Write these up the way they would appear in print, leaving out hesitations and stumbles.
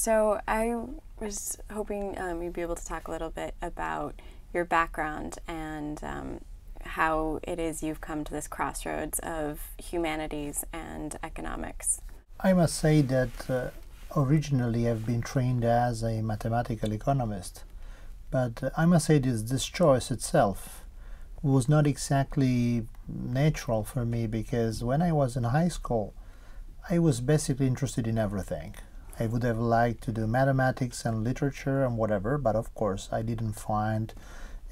So I was hoping you'd be able to talk a little bit about your background and how it is you've come to this crossroads of humanities and economics. I must say that originally I've been trained as a mathematical economist, but I must say this choice itself was not exactly natural for me, because when I was in high school I was basically interested in everything. I would have liked to do mathematics and literature and whatever, but of course I didn't find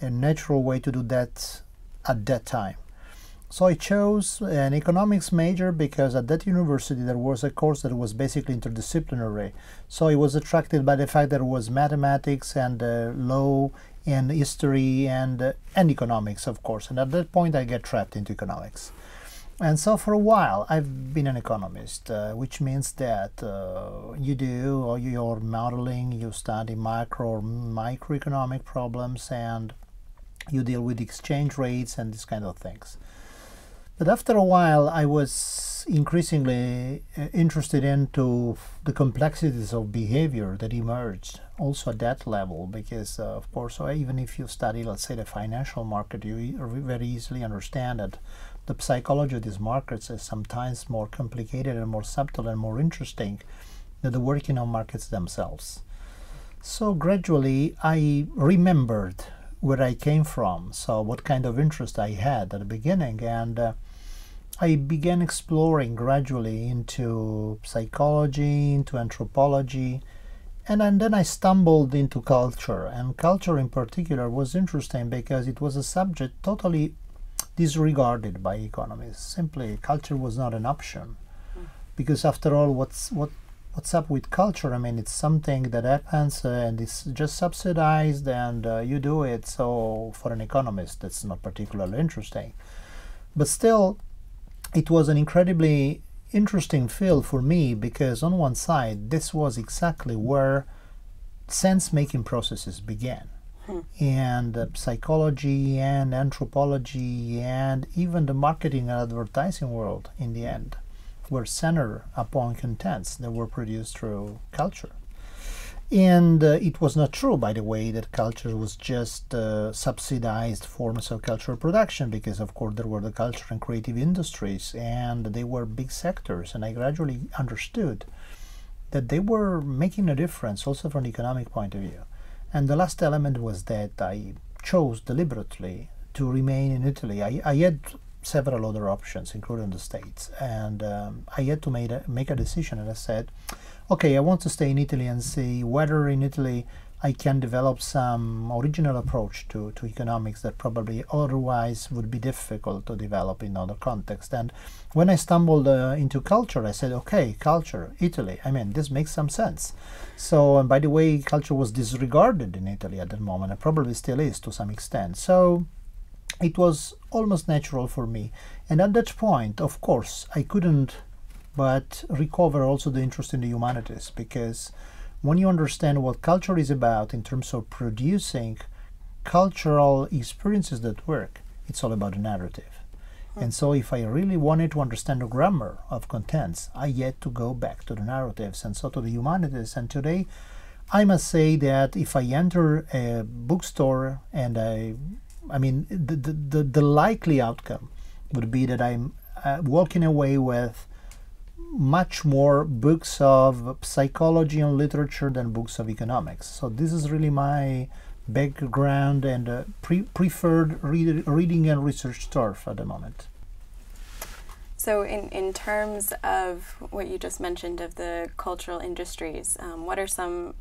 a natural way to do that at that time. So I chose an economics major because at that university there was a course that was basically interdisciplinary. So I was attracted by the fact that it was mathematics and law and history and economics, of course. And at that point I get trapped into economics. And so for a while I've been an economist, which means that you do all your modeling, you study macro or microeconomic problems, and you deal with exchange rates and these kind of things. But after a while I was increasingly interested into the complexities of behavior that emerged also at that level, because of course even if you study, let's say, the financial market, you very easily understand that the psychology of these markets is sometimes more complicated and more subtle and more interesting than the working of markets themselves. So gradually I remembered where I came from, so what kind of interest I had at the beginning, and I began exploring gradually into psychology, into anthropology, and then I stumbled into culture. And culture in particular was interesting because it was a subject totally disregarded by economists. Simply, culture was not an option, because after all, what's up with culture? I mean, it's something that happens and it's just subsidized, and you do it. So for an economist, that's not particularly interesting. But still, it was an incredibly interesting field for me, because on one side, this was exactly where sense-making processes began. And psychology and anthropology and even the marketing and advertising world in the end were centered upon contents that were produced through culture. And it was not true, by the way, that culture was just subsidized forms of cultural production, because of course there were the culture and creative industries, and they were big sectors, and I gradually understood that they were making a difference also from an economic point of view. And the last element was that I chose deliberately to remain in Italy. I had several other options, including the States, and I had to make a decision, and I said, okay, I want to stay in Italy and see whether in Italy I can develop some original approach to economics that probably otherwise would be difficult to develop in other contexts. And when I stumbled into culture, I said, okay, culture, Italy, I mean, this makes some sense. So, and by the way, culture was disregarded in Italy at that moment, and probably still is to some extent. So it was almost natural for me. And at that point, of course, I couldn't but recover also the interest in the humanities, because when you understand what culture is about in terms of producing cultural experiences that work, it's all about the narrative. And so if I really wanted to understand the grammar of contents, I had to go back to the narratives, and so to the humanities. And today, I must say that if I enter a bookstore and I mean, the likely outcome would be that I'm walking away with much more books of psychology and literature than books of economics. So this is really my background and preferred reading and research turf at the moment. So in terms of what you just mentioned of the cultural industries, what are some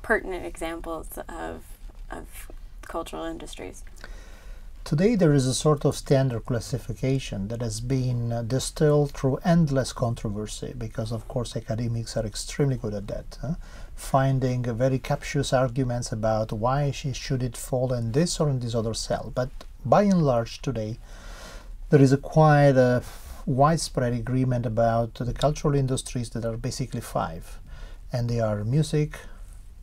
pertinent examples of cultural industries? Today there is a sort of standard classification that has been distilled through endless controversy, because of course academics are extremely good at that, finding very captious arguments about why should it fall in this or in this other cell. But by and large today there is a quite widespread agreement about the cultural industries that are basically five, and they are music,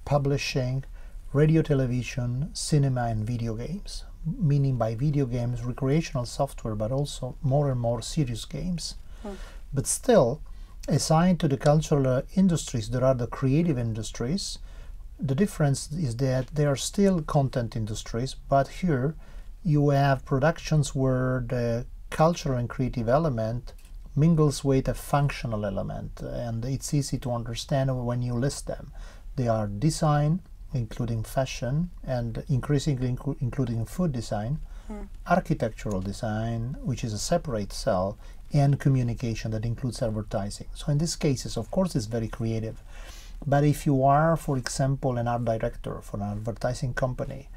publishing, radio, television, cinema, and video games. Meaning by video games, recreational software, but also more and more serious games. But still, assigned to the cultural industries, there are the creative industries. The difference is that they are still content industries, but here you have productions where the cultural and creative element mingles with a functional element, and it's easy to understand when you list them. They are design, including fashion, and increasingly including food design, architectural design, which is a separate cell, and communication that includes advertising. So in these cases, of course, it's very creative. But if you are, for example, an art director for an advertising company,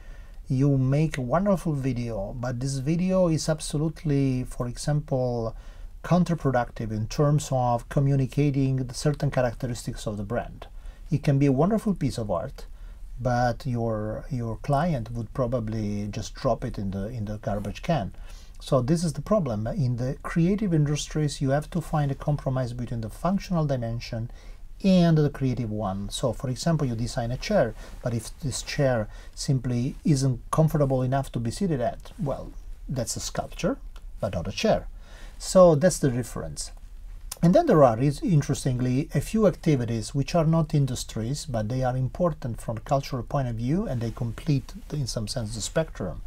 you make a wonderful video, but this video is absolutely, for example, counterproductive in terms of communicating the certain characteristics of the brand. It can be a wonderful piece of art, but your client would probably just drop it in the garbage can. So this is the problem. In the creative industries, you have to find a compromise between the functional dimension and the creative one. So for example, you design a chair, but if this chair simply isn't comfortable enough to be seated at, well, that's a sculpture, but not a chair. So that's the difference. And then there are, interestingly, a few activities which are not industries, but they are important from a cultural point of view, and they complete, in some sense, the spectrum.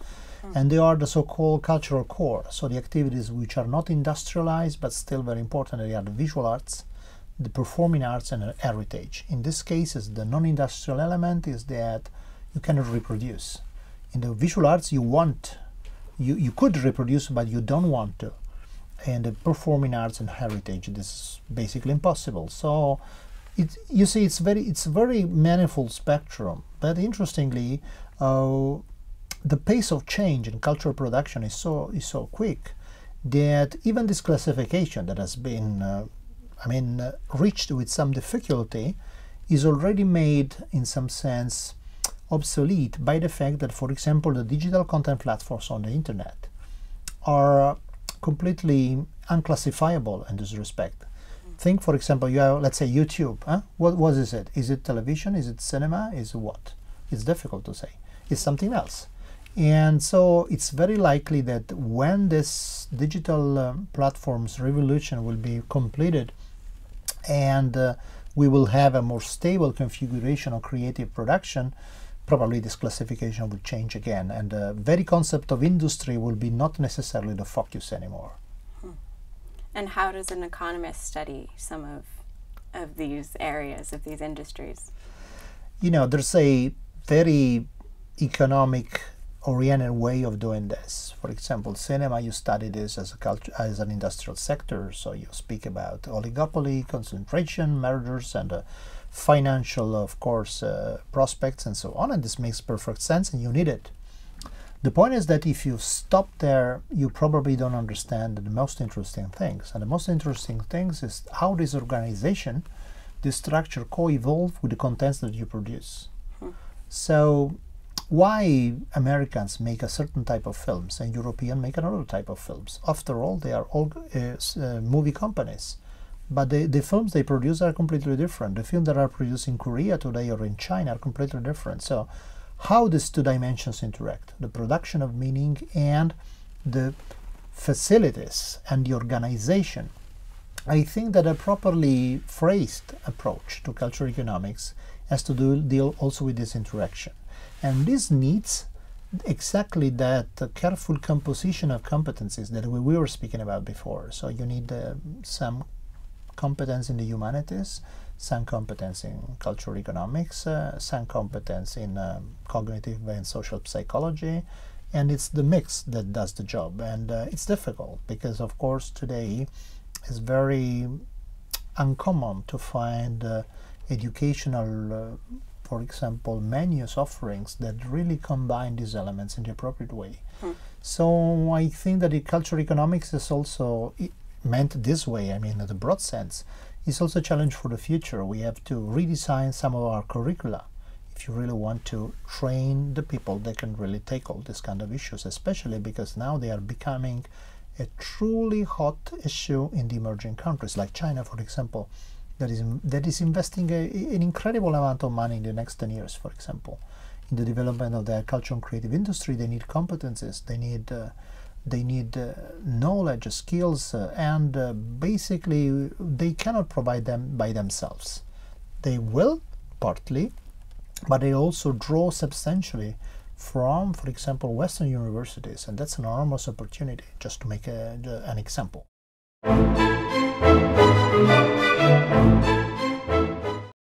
And they are the so-called cultural core. So the activities which are not industrialized, but still very important, they are the visual arts, the performing arts, and heritage. In these cases, the non-industrial element is that you cannot reproduce. In the visual arts, you could reproduce, but you don't want to. And the performing arts and heritage, this is basically impossible. So you see, it's a very manifold spectrum. But interestingly, the pace of change in cultural production is so quick that even this classification that has been reached with some difficulty is already made in some sense obsolete by the fact that, for example, the digital content platforms on the internet are completely unclassifiable in this respect. Think, for example, you have, let's say, YouTube. What is it? Is it television? Is it cinema? Is it what? It's difficult to say. It's something else. And so it's very likely that when this digital platforms revolution will be completed and we will have a more stable configuration of creative production, probably this classification will change again, and the very concept of industry will be not necessarily the focus anymore. And how does an economist study some of these areas, of these industries? There's a very economic oriented way of doing this. For example, cinema, you study this as an industrial sector, so you speak about oligopoly, concentration, mergers, and financial, of course, prospects and so on, and this makes perfect sense and you need it. The point is that if you stop there, you probably don't understand the most interesting things. And the most interesting things is how this organization, this structure, co-evolve with the contents that you produce. So why Americans make a certain type of films and Europeans make another type of films? After all, they are all movie companies. But the films they produce are completely different. The films that are produced in Korea today or in China are completely different. So how these two dimensions interact, the production of meaning and the facilities and the organization, I think that a properly phrased approach to cultural economics has to deal also with this interaction. And this needs exactly that careful composition of competencies that we were speaking about before. So you need some competence in the humanities, some competence in cultural economics, some competence in cognitive and social psychology, and it's the mix that does the job. And it's difficult because, of course, today it's very uncommon to find educational for example, menus, offerings that really combine these elements in the appropriate way. So I think that the cultural economics is also meant this way, I mean, in the broad sense, is also a challenge for the future. We have to redesign some of our curricula if you really want to train the people that can really tackle this kind of issues, especially because now they are becoming a truly hot issue in the emerging countries, like China, for example, that is investing an incredible amount of money in the next 10 years, for example. In the development of their cultural and creative industry, they need competences, they need they need knowledge, skills, and basically they cannot provide them by themselves. They will, partly, but they also draw substantially from, for example, Western universities, and that's an enormous opportunity, just to make an example.